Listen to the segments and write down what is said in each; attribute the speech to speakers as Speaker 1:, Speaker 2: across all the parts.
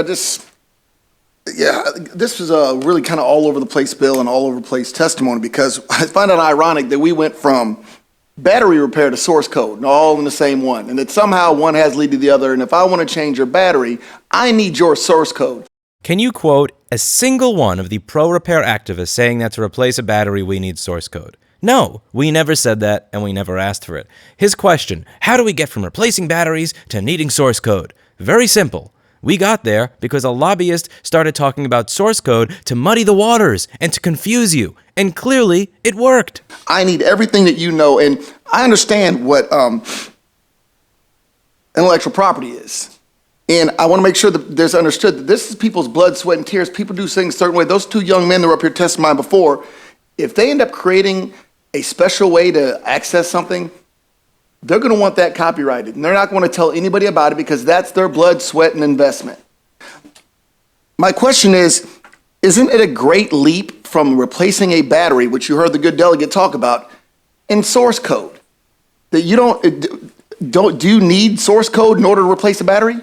Speaker 1: This was a really kind of all over the place bill and all over the place testimony, because I find it ironic that we went from battery repair to source code, and all in the same one, and that somehow one has lead to the other. And if I want to change your battery, I need your source code.
Speaker 2: Can you quote a single one of the pro-repair activists saying that to replace a battery we need source code? No, we never said that, and we never asked for it. His question, how do we get from replacing batteries to needing source code? Very simple. We got there because a lobbyist started talking about source code to muddy the waters and to confuse you. And clearly, it worked.
Speaker 1: I need everything that you know, and I understand what intellectual property is. And I want to make sure that there's understood that this is people's blood, sweat, and tears. People do things a certain way. Those two young men that were up here testifying before, if they end up creating a special way to access something, they're going to want that copyrighted. And they're not going to tell anybody about it because that's their blood, sweat, and investment. My question is, isn't it a great leap from replacing a battery, which you heard the good delegate talk about, in source code? That you do you need source code in order to replace a battery?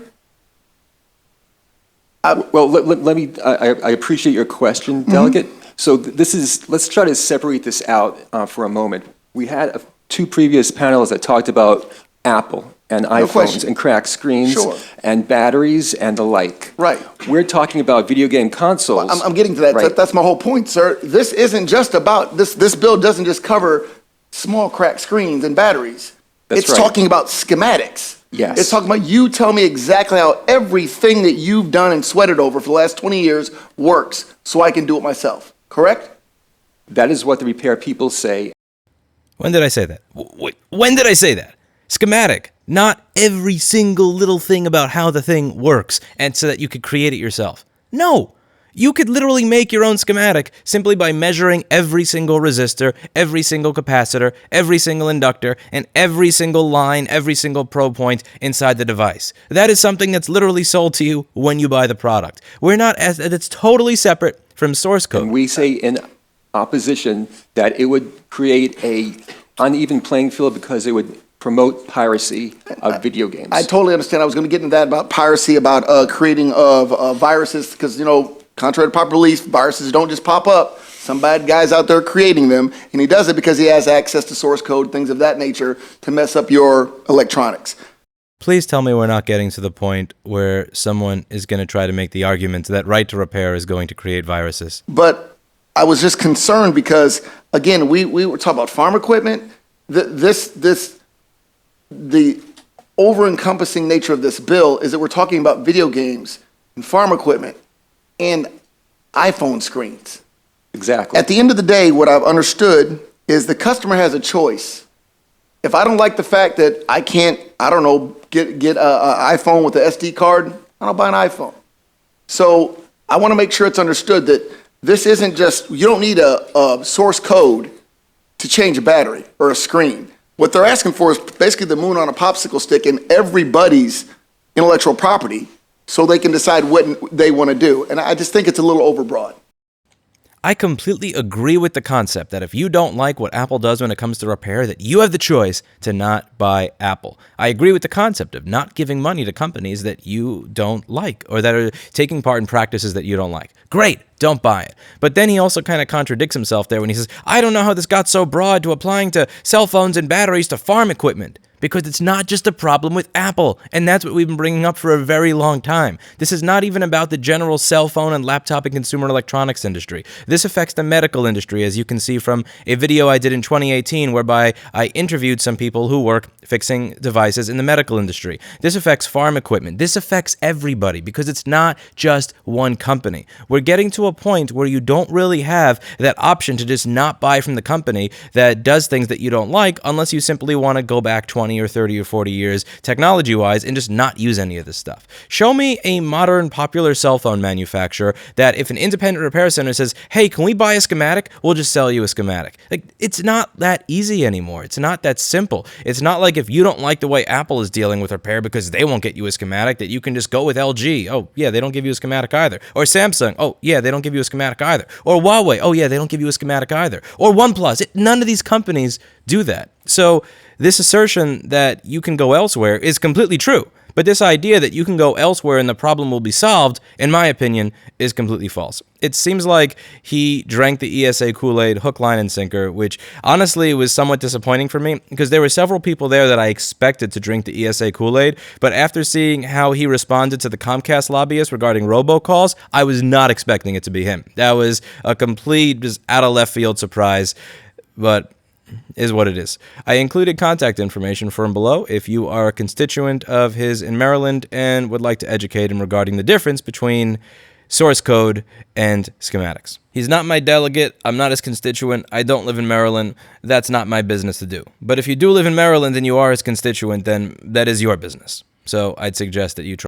Speaker 3: Well, let me, I appreciate your question, Delegate. So let's try to separate this out for a moment. We had two previous panels that talked about Apple and iPhones and cracked screens and batteries and the like.
Speaker 1: Right.
Speaker 3: We're talking about video game consoles.
Speaker 1: Well, I'm getting to that.
Speaker 3: Right.
Speaker 1: That's my whole point, sir. This isn't just about, this bill doesn't just cover small cracked screens and batteries. It's talking about schematics.
Speaker 3: Yes.
Speaker 1: It's talking about you tell me exactly how everything that you've done and sweated over for the last 20 years works so I can do it myself. Correct?
Speaker 3: That is what the repair people say.
Speaker 2: When did I say that? When did I say that? Schematic. Not every single little thing about how the thing works and so that you could create it yourself. No. You could literally make your own schematic simply by measuring every single resistor, every single capacitor, every single inductor, and every single line, every single probe point inside the device. That is something that's literally sold to you when you buy the product. It's totally separate from source code.
Speaker 3: And we say in opposition that it would create a uneven playing field because it would promote piracy of video games.
Speaker 1: I totally understand. I was going to get into that about piracy, about creating of viruses, because, contrary to popular belief, viruses don't just pop up. Some bad guy's out there creating them, and he does it because he has access to source code, things of that nature, to mess up your electronics.
Speaker 2: Please tell me we're not getting to the point where someone is going to try to make the argument that right to repair is going to create viruses.
Speaker 1: But I was just concerned because, again, we were talking about farm equipment. The over-encompassing nature of this bill is that we're talking about video games and farm equipment and iPhone screens.
Speaker 3: Exactly.
Speaker 1: At the end of the day, what I've understood is the customer has a choice. If I don't like the fact that I can't, get an iPhone with an SD card, I don't buy an iPhone. So I want to make sure it's understood that this isn't just, you don't need a source code to change a battery or a screen. What they're asking for is basically the moon on a popsicle stick and everybody's intellectual property so they can decide what they want to do. And I just think it's a little overbroad.
Speaker 2: I completely agree with the concept that if you don't like what Apple does when it comes to repair, that you have the choice to not buy Apple. I agree with the concept of not giving money to companies that you don't like or that are taking part in practices that you don't like. Great, don't buy it. But then he also kind of contradicts himself there when he says, I don't know how this got so broad to applying to cell phones and batteries to farm equipment. Because it's not just a problem with Apple, and that's what we've been bringing up for a very long time. This is not even about the general cell phone and laptop and consumer electronics industry. This affects the medical industry, as you can see from a video I did in 2018, whereby I interviewed some people who work fixing devices in the medical industry. This affects farm equipment. This affects everybody, because it's not just one company. We're getting to a point where you don't really have that option to just not buy from the company that does things that you don't like, unless you simply want to go back 20 or 30 or 40 years technology-wise and just not use any of this stuff. Show me a modern popular cell phone manufacturer that if an independent repair center says, hey, can we buy a schematic? We'll just sell you a schematic. It's not that easy anymore. It's not that simple. It's not like if you don't like the way Apple is dealing with repair because they won't get you a schematic that you can just go with LG. Oh, yeah, they don't give you a schematic either. Or Samsung. Oh, yeah, they don't give you a schematic either. Or Huawei. Oh, yeah, they don't give you a schematic either. Or OnePlus. None of these companies do that. So this assertion that you can go elsewhere is completely true, But this idea that you can go elsewhere and the problem will be solved, in my opinion, is completely false. It seems like he drank the ESA Kool-Aid hook, line, and sinker, which honestly was somewhat disappointing for me because there were several people there that I expected to drink the ESA Kool-Aid, but after seeing how he responded to the Comcast lobbyist regarding robocalls, I was not expecting it to be him. That was a complete, just out of left field surprise, but is what it is. I included contact information for him below if you are a constituent of his in Maryland and would like to educate him regarding the difference between source code and schematics. He's not my delegate. I'm not his constituent. I don't live in Maryland. That's not my business to do. But if you do live in Maryland and you are his constituent, then that is your business. So I'd suggest that you try